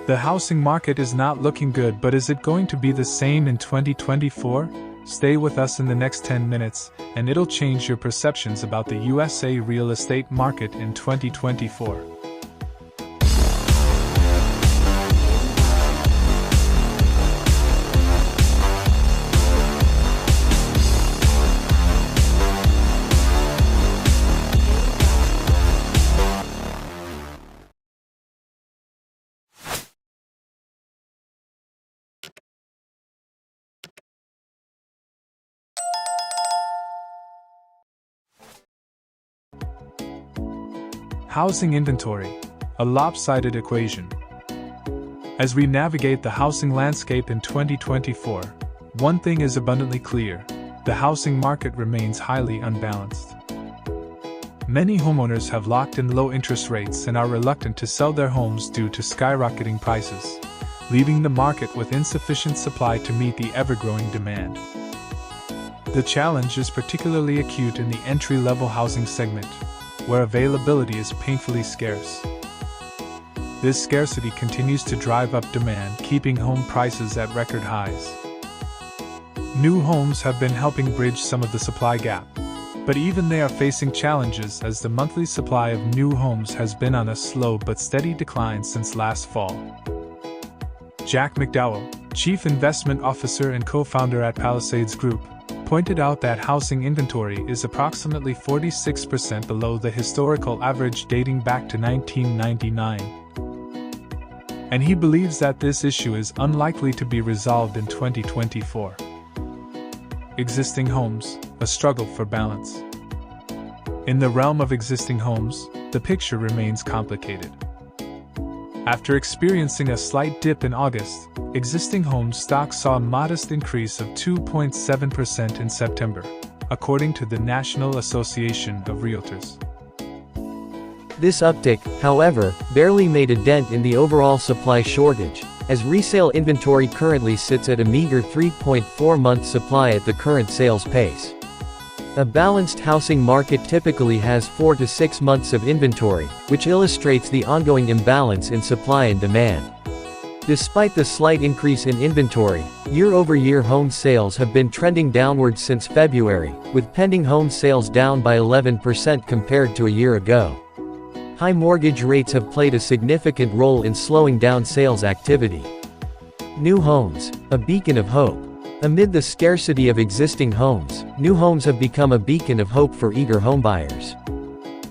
The housing market is not looking good, but is it going to be the same in 2024? Stay with us in the next 10 minutes, and it'll change your perceptions about the USA real estate market in 2024. Housing inventory, a lopsided equation. As we navigate the housing landscape in 2024, one thing is abundantly clear: the housing market remains highly unbalanced. Many homeowners have locked in low interest rates and are reluctant to sell their homes due to skyrocketing prices, leaving the market with insufficient supply to meet the ever-growing demand. The challenge is particularly acute in the entry-level housing segment, where availability is painfully scarce. This scarcity continues to drive up demand, keeping home prices at record highs. New homes have been helping bridge some of the supply gap, but even they are facing challenges as the monthly supply of new homes has been on a slow but steady decline since last fall. Jack McDowell, Chief Investment Officer and co-founder at Palisades Group, pointed out that housing inventory is approximately 46% below the historical average dating back to 1999. And he believes that this issue is unlikely to be resolved in 2024. Existing homes, a struggle for balance. In the realm of existing homes, the picture remains complicated. After experiencing a slight dip in August, existing home stock saw a modest increase of 2.7% in September, according to the National Association of Realtors. This uptick, however, barely made a dent in the overall supply shortage, as resale inventory currently sits at a meager 3.4-month supply at the current sales pace. A balanced housing market typically has 4 to 6 months of inventory, which illustrates the ongoing imbalance in supply and demand. Despite the slight increase in inventory, year-over-year home sales have been trending downward since February, with pending home sales down by 11% compared to a year ago. High mortgage rates have played a significant role in slowing down sales activity. New homes, a beacon of hope. Amid the scarcity of existing homes, new homes have become a beacon of hope for eager homebuyers.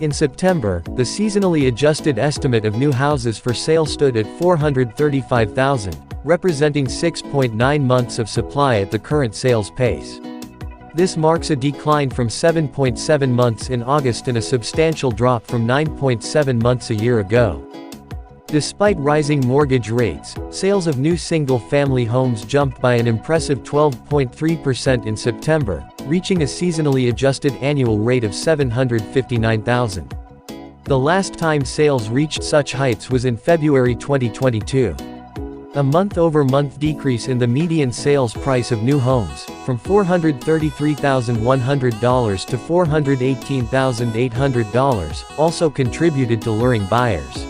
In September, the seasonally adjusted estimate of new houses for sale stood at 435,000, representing 6.9 months of supply at the current sales pace. This marks a decline from 7.7 months in August and a substantial drop from 9.7 months a year ago. Despite rising mortgage rates, sales of new single-family homes jumped by an impressive 12.3% in September, reaching a seasonally adjusted annual rate of 759,000. The last time sales reached such heights was in February 2022. A month-over-month decrease in the median sales price of new homes, from $433,100 to $418,800, also contributed to luring buyers.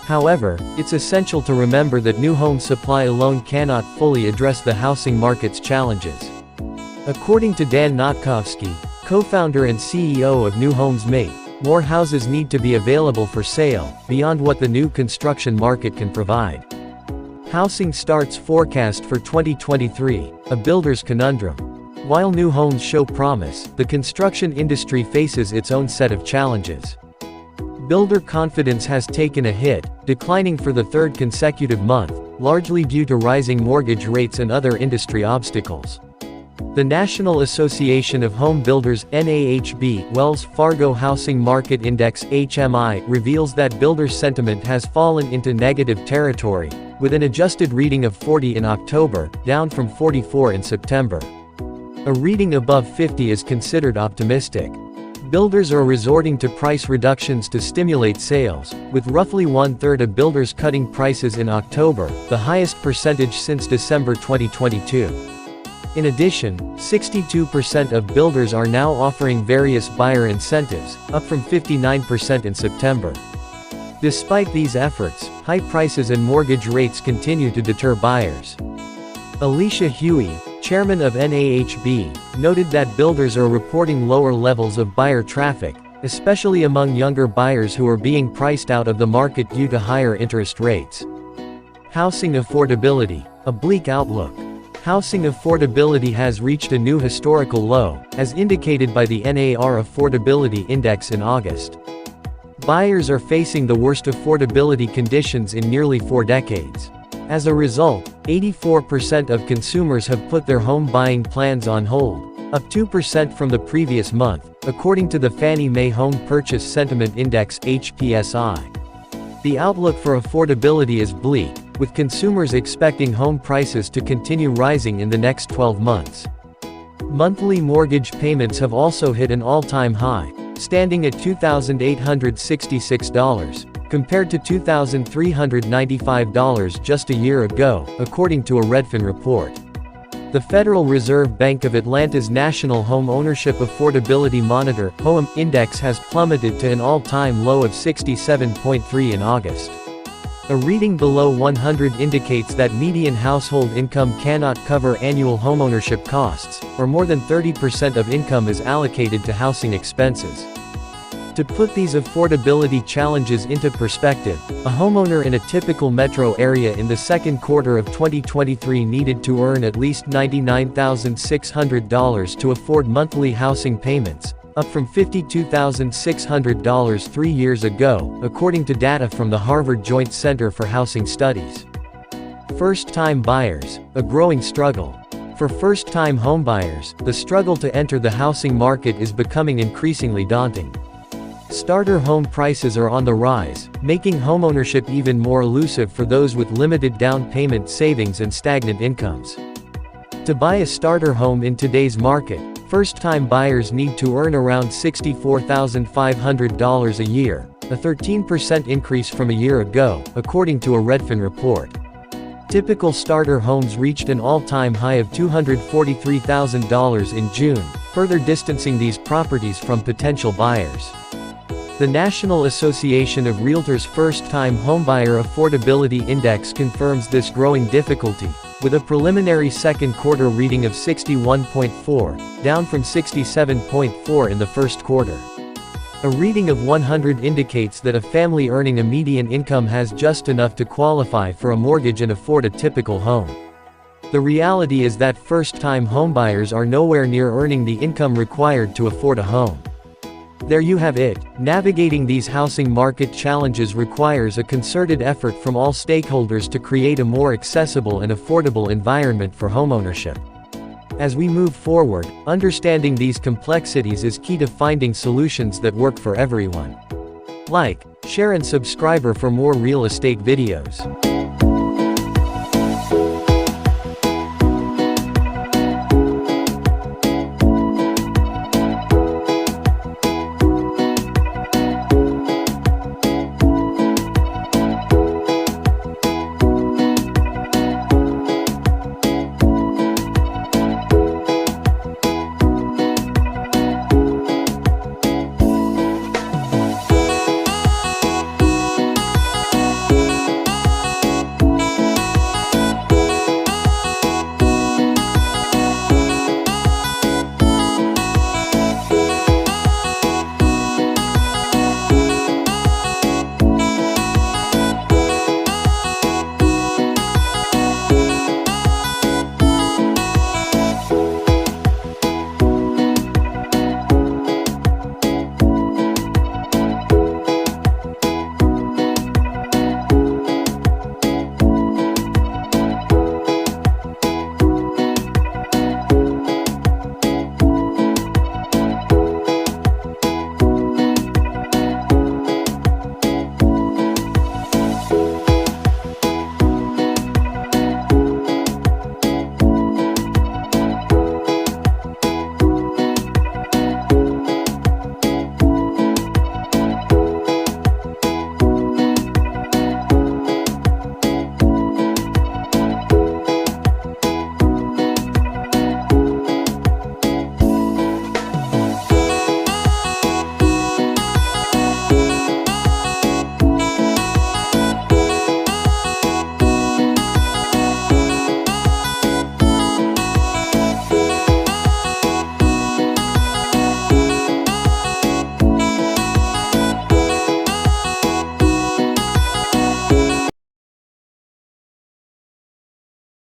However, it's essential to remember that new home supply alone cannot fully address the housing market's challenges. According to Dan Notkovsky, co-founder and CEO of New Homes Mate, more houses need to be available for sale, beyond what the new construction market can provide. Housing starts forecast for 2023, a builder's conundrum. While new homes show promise, the construction industry faces its own set of challenges. Builder confidence has taken a hit, declining for the third consecutive month, largely due to rising mortgage rates and other industry obstacles. The National Association of Home Builders (NAHB) Wells Fargo Housing Market Index (HMI) reveals that builder sentiment has fallen into negative territory, with an adjusted reading of 40 in October, down from 44 in September. A reading above 50 is considered optimistic. Builders are resorting to price reductions to stimulate sales, with roughly one-third of builders cutting prices in October, the highest percentage since December 2022. In addition, 62% of builders are now offering various buyer incentives, up from 59% in September. Despite these efforts, high prices and mortgage rates continue to deter buyers. Alicia Huey, chairman of NAHB, noted that builders are reporting lower levels of buyer traffic, especially among younger buyers who are being priced out of the market due to higher interest rates. Housing affordability, a bleak outlook. Housing affordability has reached a new historical low, as indicated by the NAR Affordability Index in August. Buyers are facing the worst affordability conditions in nearly 4 decades. As a result, 84% of consumers have put their home buying plans on hold, up 2% from the previous month, according to the Fannie Mae Home Purchase Sentiment Index (HPSI). The outlook for affordability is bleak, with consumers expecting home prices to continue rising in the next 12 months. Monthly mortgage payments have also hit an all-time high, standing at $2,866, compared to $2,395 just a year ago, according to a Redfin report. The Federal Reserve Bank of Atlanta's National Home Ownership Affordability Monitor (HOAM) index has plummeted to an all-time low of 67.3 in August. A reading below 100 indicates that median household income cannot cover annual homeownership costs, or more than 30% of income is allocated to housing expenses. To put these affordability challenges into perspective, a homeowner in a typical metro area in the second quarter of 2023 needed to earn at least $99,600 to afford monthly housing payments, up from $52,600 3 years ago, according to data from the Harvard Joint Center for Housing Studies. First-time buyers, a growing struggle. For first-time homebuyers, the struggle to enter the housing market is becoming increasingly daunting. Starter home prices are on the rise, making homeownership even more elusive for those with limited down payment savings and stagnant incomes. To buy a starter home in today's market, first-time buyers need to earn around $64,500 a year, a 13% increase from a year ago, according to a Redfin report. Typical starter homes reached an all-time high of $243,000 in June, further distancing these properties from potential buyers. The National Association of Realtors First-Time Homebuyer Affordability Index confirms this growing difficulty, with a preliminary second quarter reading of 61.4, down from 67.4 in the first quarter. A reading of 100 indicates that a family earning a median income has just enough to qualify for a mortgage and afford a typical home. The reality is that first-time homebuyers are nowhere near earning the income required to afford a home. There you have it. Navigating these housing market challenges requires a concerted effort from all stakeholders to create a more accessible and affordable environment for homeownership. As we move forward, understanding these complexities is key to finding solutions that work for everyone. Like, share and subscribe for more real estate videos.